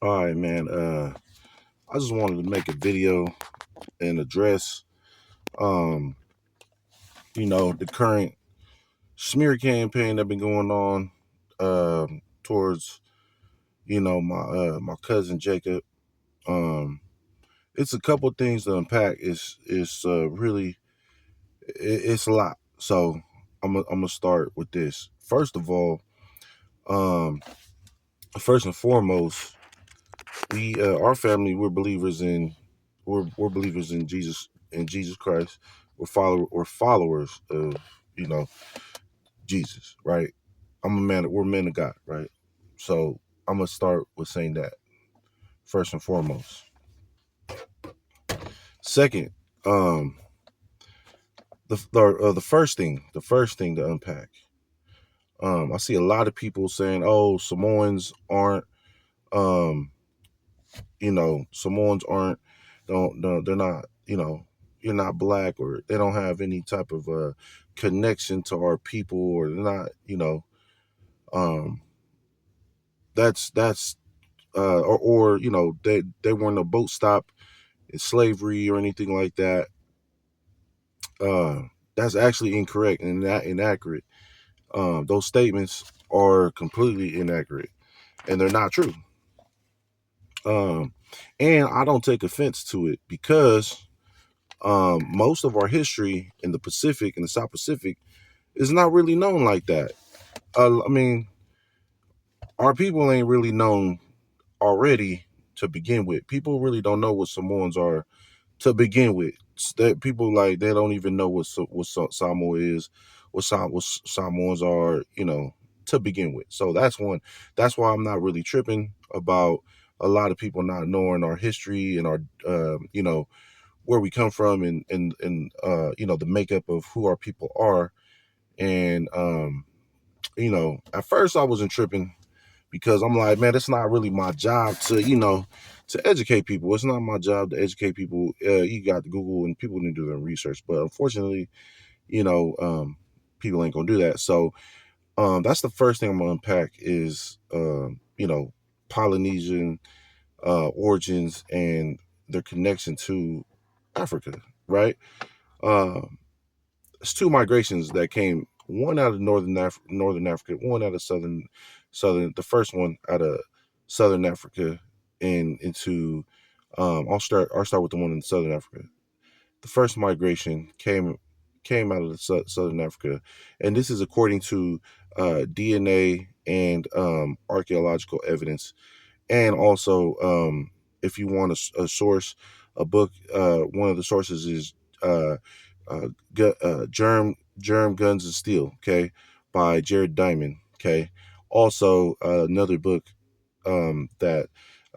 All right, man. I just wanted to make a video and address, um, the current smear campaign that been going on, towards, my cousin Jacob. Um, it's a couple things to unpack. It's really it's a lot. So I'm gonna start with this. First of all, um, first and foremost, we our family we're believers in Jesus Christ. We're followers of you know Jesus, right? We're men of God, right? So I'm gonna start with saying that first and foremost. Second, um, the first thing to unpack. I see a lot of people saying, "Oh, um, Samoans aren't, don't they're not, you're not black, or they don't have any type of connection to our people, or they're not, um, that's or they weren't a boat stop in slavery or anything like that." Uh, that's actually incorrect and inaccurate. Those statements are completely inaccurate and they're not true. Um, and I don't take offense to it because most of our history in the Pacific, in the South Pacific, is not really known like that. I mean, our people ain't really known already to begin with. People really don't know what Samoans are to begin with. That people like they don't even know what Samoa is, what Samoans are, to begin with. So that's one. That's why I'm not really tripping about a lot of people not knowing our history and our, where we come from, and the makeup of who our people are. And at first I wasn't tripping because I'm like, man, it's not really my job to educate people. It's not my job to educate people. You got to Google and people need to do their research. But unfortunately, people ain't gonna do that. So that's the first thing I'm gonna unpack is Polynesian origins and their connection to Africa, right? Um, it's two migrations that came. One out of northern Africa, one out of southern. The first one out of southern Africa and into. I'll start with the one in southern Africa. The first migration came out of the southern Africa, and this is according to DNA and archaeological evidence, and also if you want a book, one of the sources is uh, Germ Guns and Steel, okay, by Jared Diamond, okay. Also, another book that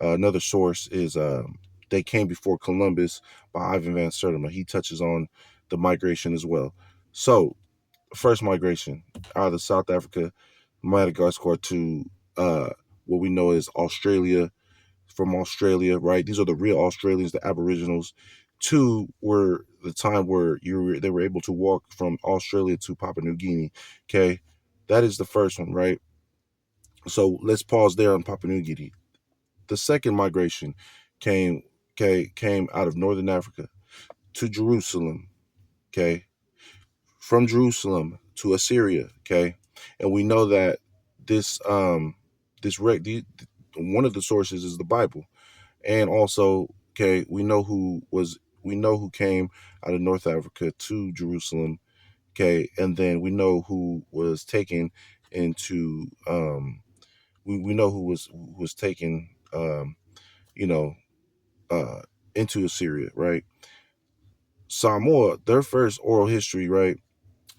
another source is They Came Before Columbus by Ivan Van Sertima. He touches on the migration as well. So, first migration out of South Africa, Madagascar to uh, what we know as Australia, from Australia, right? These are the real Australians, the Aboriginals. Two were the time where they were able to walk from Australia to Papua New Guinea. Okay, that is the first one, right? So let's pause there on Papua New Guinea. The second migration came came out of Northern Africa to Jerusalem. Okay, from Jerusalem to Assyria. Okay, and we know that this this rec the, one of the sources is the Bible. And also, okay, we know who came out of North Africa to Jerusalem, okay, and then we know who was taken into we know who was taken you know uh into Assyria, right? Samoa, their first oral history, right?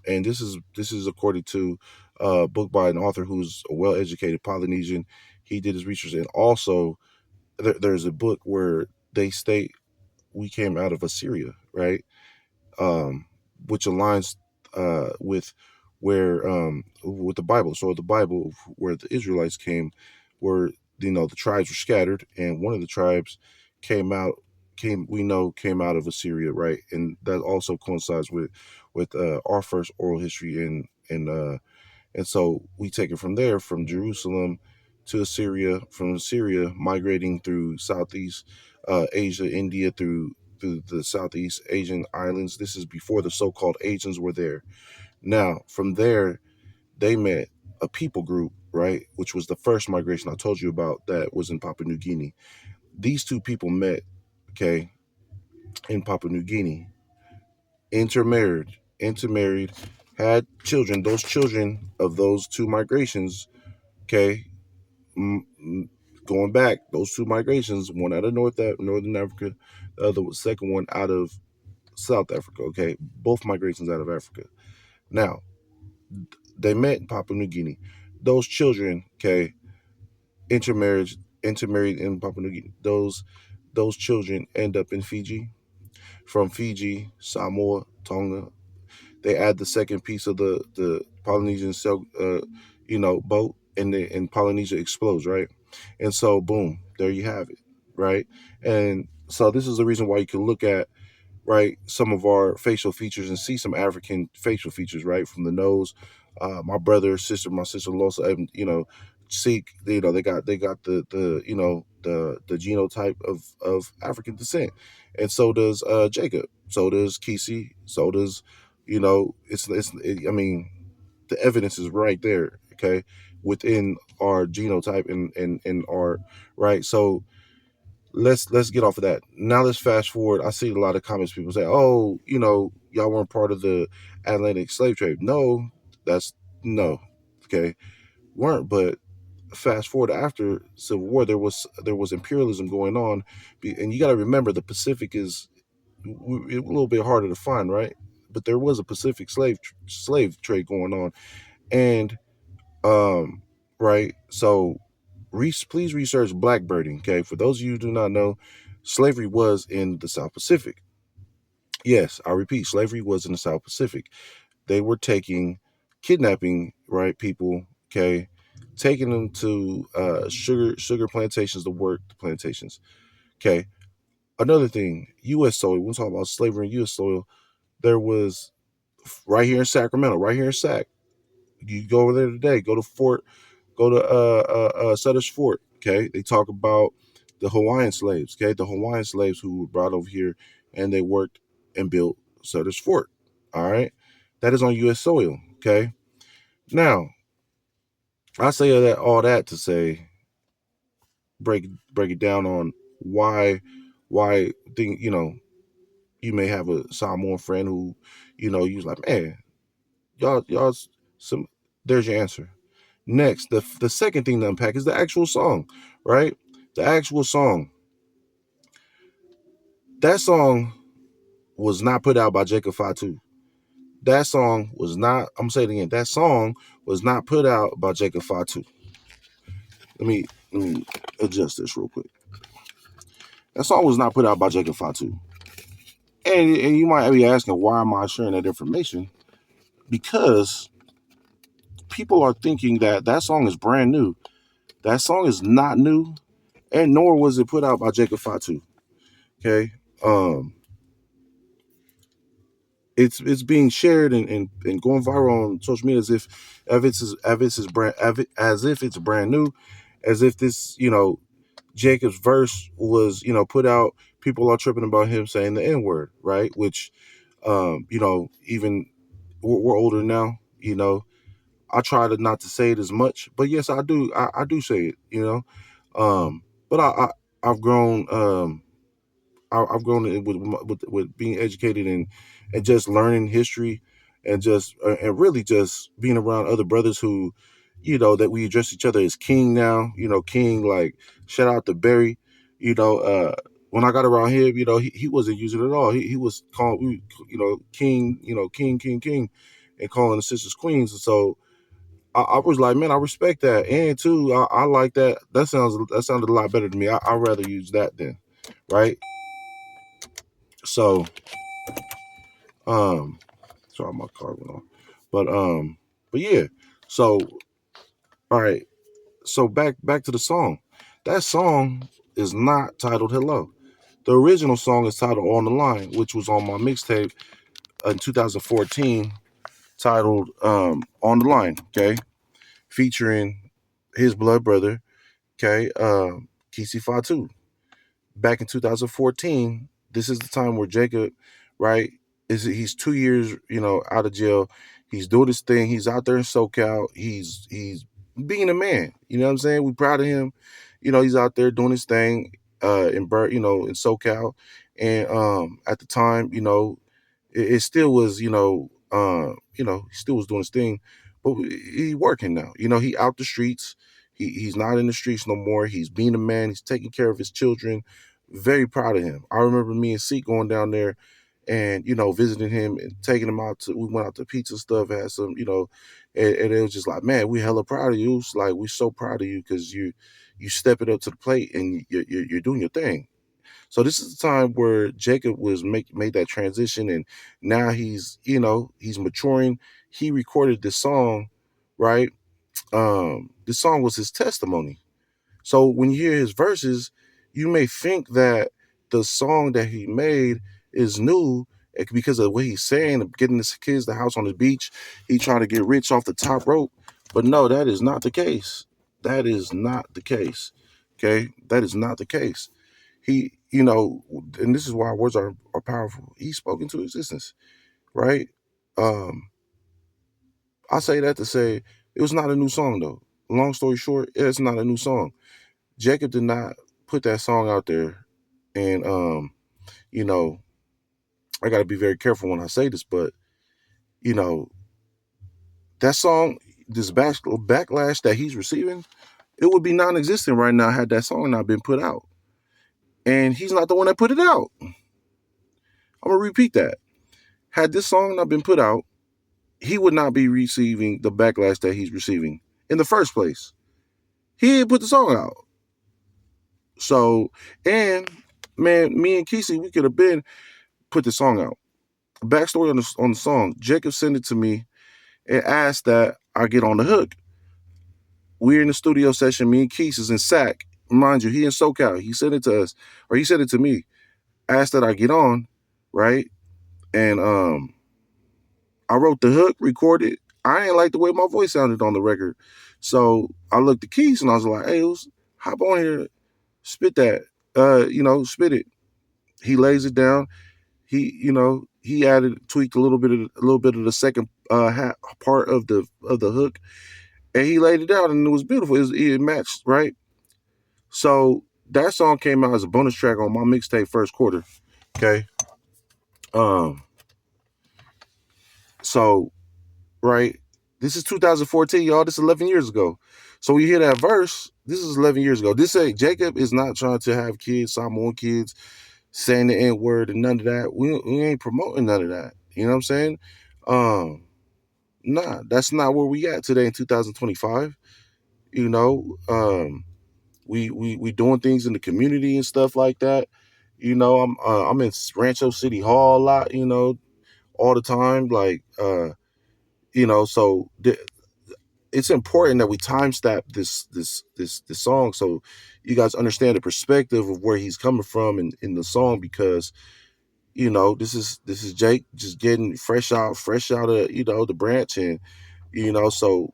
And this is according to a book by an author who's a well-educated Polynesian. He did his research, and also there's a book where they state we came out of Assyria, right? Um, which aligns with where with the Bible. So the Bible, where the Israelites came, where the tribes were scattered, and one of the tribes came out came out of Assyria, right? And that also coincides with our first oral history and so we take it from there, from Jerusalem to Assyria, from Syria migrating through Southeast Asia, India, through the Southeast Asian islands. This is before the so-called Asians were there. Now, from there, they met a people group, right, which was the first migration I told you about that was in Papua New Guinea. These two people met, okay, in Papua New Guinea, intermarried, had children. Those children of those two migrations, okay, going back, those two migrations, one out of Northern Africa, the other second one out of South Africa, okay, both migrations out of Africa. Now, they met in Papua New Guinea. Those children, okay, intermarried in Papua New Guinea. Those children end up in Fiji. From Fiji, Samoa, Tonga, they add the second piece of the Polynesian boat, and Polynesia explodes, right? And so, boom, there you have it, right? And so this is the reason why you can look at, right, some of our facial features and see some African facial features, right, from the nose. My sister-in-law, so, Sikh, they got the genotype of African descent, and so does Jacob, so does Kisi, so does, I mean, the evidence is right there, okay, within our genotype and our, right. So let's get off of that. Now let's fast forward. I see a lot of comments. People say, "Oh, y'all weren't part of the Atlantic slave trade." No, that's no, okay, weren't. But fast forward after Civil War, there was imperialism going on, and you got to remember the Pacific is a little bit harder to find, right? But there was a Pacific slave trade going on, and right. So please research blackbirding. Okay, for those of you who do not know, slavery was in the South Pacific. Yes, I repeat, slavery was in the South Pacific. They were kidnapping, right, people. Okay, taking them to sugar plantations to work the plantations. Okay, another thing, U.S. soil. We're talking about slavery in U.S. soil. There was right here in Sacramento, right here in Sac. You go over there today. Go to Sutter's Fort. Okay, they talk about the Hawaiian slaves. Okay, the Hawaiian slaves who were brought over here and they worked and built Sutter's Fort. All right, that is on U.S. soil. Okay, now I say all that to say break it down on why you may have a Samoan friend who you's like, man, y'all some. There's your answer. Next, the second thing to unpack is the actual song, right? The actual song. That song was not put out by Jacob Fatu. That song was not, I'm saying it again, that song was not put out by Jacob Fatu. Let me adjust this real quick. That song was not put out by Jacob Fatu. And you might be asking, why am I sharing that information? Because people are thinking that song is brand new. That song is not new, and nor was it put out by Jacob Fatu. Okay. It's being shared and going viral on social media as if it's brand new, as if this Jacob's verse was put out. People are tripping about him saying the N-word, right? Which even we're older now. I try to not to say it as much, but yes, I do. I do say it. But I've grown. I've grown with being educated and just learning history and just and really just being around other brothers who, that we address each other as king now. King, like, shout out to Barry. When I got around him, he wasn't using it at all. He was calling, king, king, and calling the sisters queens. And so I was like, man, I respect that, and too, I like that. That sounded a lot better to me. I'd rather use that then, right? So, um, sorry, my car went off. But yeah. So, all right. So back to the song. That song is not titled "Hello." The original song is titled "On the Line," which was on my mixtape in 2014, titled "On the Line." Okay, featuring his blood brother, Okay, Kisi Fatu. Back in 2014, this is the time where Jacob, right, he's 2 years, out of jail. He's doing his thing. He's out there in SoCal. He's being a man. You know what I'm saying? We're proud of him. He's out there doing his thing in SoCal. And at the time, it still was, he still was doing his thing, but he working now. He out the streets. He's not in the streets no more. He's being a man. He's taking care of his children. Very proud of him. I remember me and Seek going down there and, visiting him and taking him out we went out to pizza stuff, had some, and it was just like, man, we hella proud of you. It's like, we so proud of you because you step it up to the plate and you're doing your thing. So this is the time where Jacob was made that transition, and now he's maturing. He recorded this song, right? This song was his testimony. So when you hear his verses, you may think that the song that he made is new because of what he's saying, getting his kids the house on the beach. He trying to get rich off the top rope. But no, that is not the case. That is not the case. Okay? That is not the case. He, and this is why words are powerful. He spoke into existence, right? Um, I say that to say it was not a new song though. Long story short, it's not a new song. Jacob did not put that song out there. And you know, I gotta be very careful when I say this, but you know, that song, this backlash that he's receiving, it would be non-existent right now had that song not been put out. And he's not the one that put it out. I'm gonna repeat that. Had this song not been put out, he would not be receiving the backlash that he's receiving in the first place. He didn't put the song out. So, and man, me and Kisi, we could have been put the song out. Backstory on the song: Jacob sent it to me and asked that I get on the hook. We're in the studio session. Me and Keith is in SAC. Mind you, he in SoCal. He sent it to us, or he sent it to me. Asked that I get on, right? And I wrote the hook, recorded. I ain't like the way my voice sounded on the record, so I looked at Keith and I was like, "Hey, hop on here, spit that. Spit it." He lays it down. He added, tweaked a little bit of the second part of the hook, and he laid it out, and it was beautiful. It matched right. So that song came out as a bonus track on my mixtape First Quarter. Okay. Um. So right, this is 2014, y'all. This is 11 years ago. So when you hear that verse, this is 11 years ago. This say Jacob is not trying to have kids, Samoan kids, saying the N word and none of that. We ain't promoting none of that. You know what I'm saying? Um. Nah, that's not where we at today in 2025. You know, we doing things in the community and stuff like that. I'm in Rancho City Hall a lot. All the time. Like, so it's important that we time stamp this song so you guys understand the perspective of where he's coming from in the song, because this is Jake just getting fresh out of the branch, and so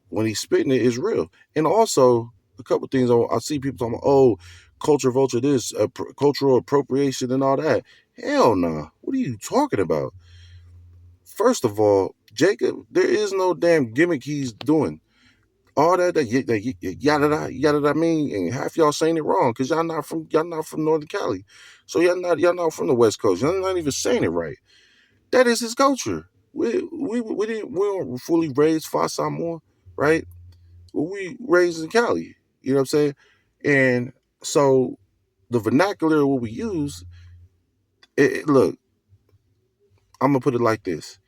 when he's spitting it, it's real. And also a couple things I see people talking about, oh, culture vulture, this cultural appropriation and all that. Hell nah. What are you talking about? First of all, Jacob, there is no damn gimmick he's doing. All that yada, I mean, and half y'all saying it wrong because y'all not from Northern Cali, so y'all not from the West Coast. Y'all not even saying it right. That is his culture. We weren't fully raised for Samoan, right? Well, we raised in Cali. You know what I'm saying? And so the vernacular what we use, look, I'm gonna put it like this: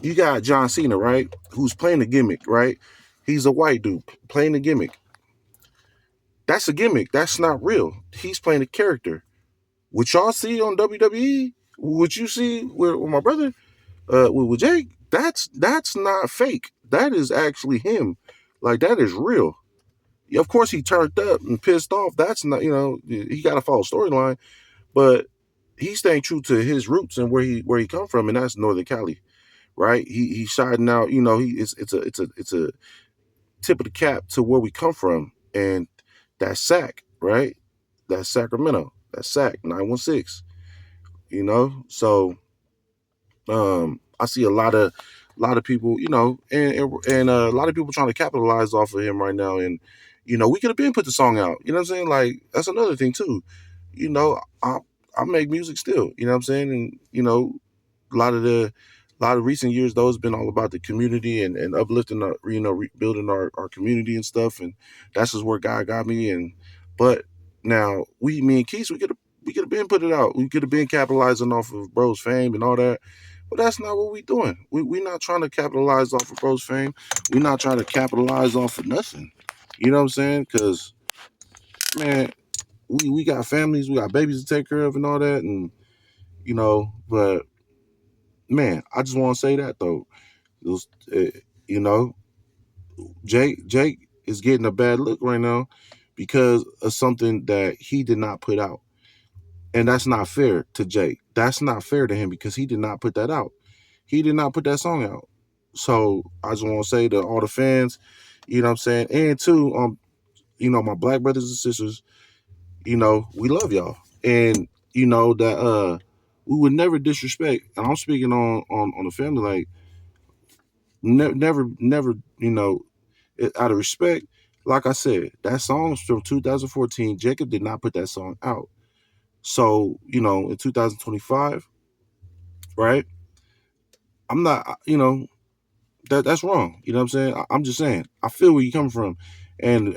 you got John Cena, right? Who's playing the gimmick, right? He's a white dude playing the gimmick. That's a gimmick. That's not real. He's playing a character. What y'all see on WWE, what you see with my brother, with Jake, that's not fake. That is actually him. Like, that is real. Of course, he turned up and pissed off. That's not, he got to follow storyline, but he's staying true to his roots and where he come from, and that's Northern Cali, right? He's shouting out. He it's a tip of the cap to where we come from, and that Sac, right? That's Sacramento, that's Sac 916. So I see a lot of people, and a lot of people trying to capitalize off of him right now. And we could have been put the song out. You know what I'm saying? Like, that's another thing too. You know, I make music still. You know what I'm saying? And a lot of the a lot of recent years though has been all about the community and uplifting our, rebuilding our community and stuff. And that's just where God got me. And but now me and Keith, we could have been put it out. We could have been capitalizing off of bro's fame and all that. But that's not what we doing. We not trying to capitalize off of bro's fame. We not trying to capitalize off of nothing. You know what I'm saying? Because, man, we got families, we got babies to take care of and all that. And, but, man, I just want to say that, though. It was, you know, Jake is getting a bad look right now because of something that he did not put out. And that's not fair to Jake. That's not fair to him because he did not put that out. He did not put that song out. So I just want to say to all the fans, you know what I'm saying? And to my black brothers and sisters, we love y'all. And that we would never disrespect, and I'm speaking on the family, like never, out of respect. Like I said, that song's from 2014. Jacob did not put that song out. So, in 2025, right? I'm not, that's wrong. You know what I'm saying? I'm just saying. I feel where you come from, and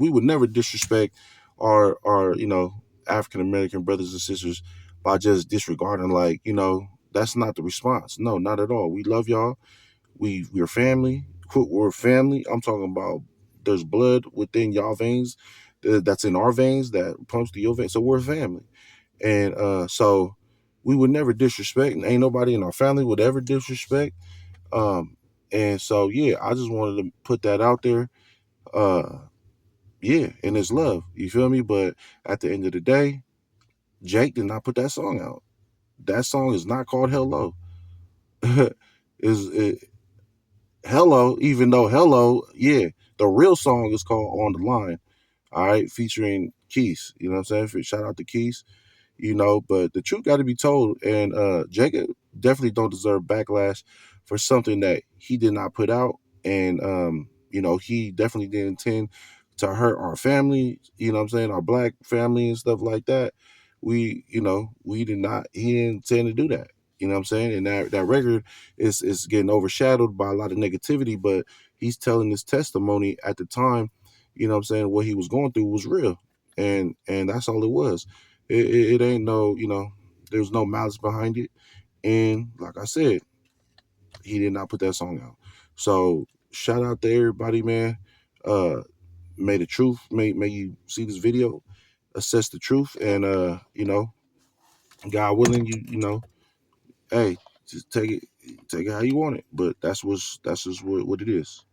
we would never disrespect our African American brothers and sisters by just disregarding, like, that's not the response. No, not at all. We love y'all. We're family. We're family. I'm talking about there's blood within y'all veins that's in our veins that pumps to your veins. So we're family. And so we would never disrespect, and ain't nobody in our family would ever disrespect. And so yeah, I just wanted to put that out there. Uh yeah, and it's love. You feel me? But at the end of the day, Jake did not put that song out. That song is not called Hello. is it, Hello, even though Hello, yeah, the real song is called On the Line. All right, featuring Keith. You know what I'm saying? Shout out to Keith. But the truth got to be told, and Jacob definitely don't deserve backlash for something that he did not put out. And he definitely didn't intend to hurt our family, what I'm saying, our black family and stuff like that. We did not, he didn't intend to do that. You know what I'm saying? And that record is getting overshadowed by a lot of negativity, but he's telling his testimony at the time. You know what I'm saying? What he was going through was real. And that's all it was. It ain't no, there's no malice behind it. And like I said, he did not put that song out. So shout out to everybody, man. Uh, may the truth, may you see this video, assess the truth, and God willing, hey, just take it how you want it. But that's just what it is.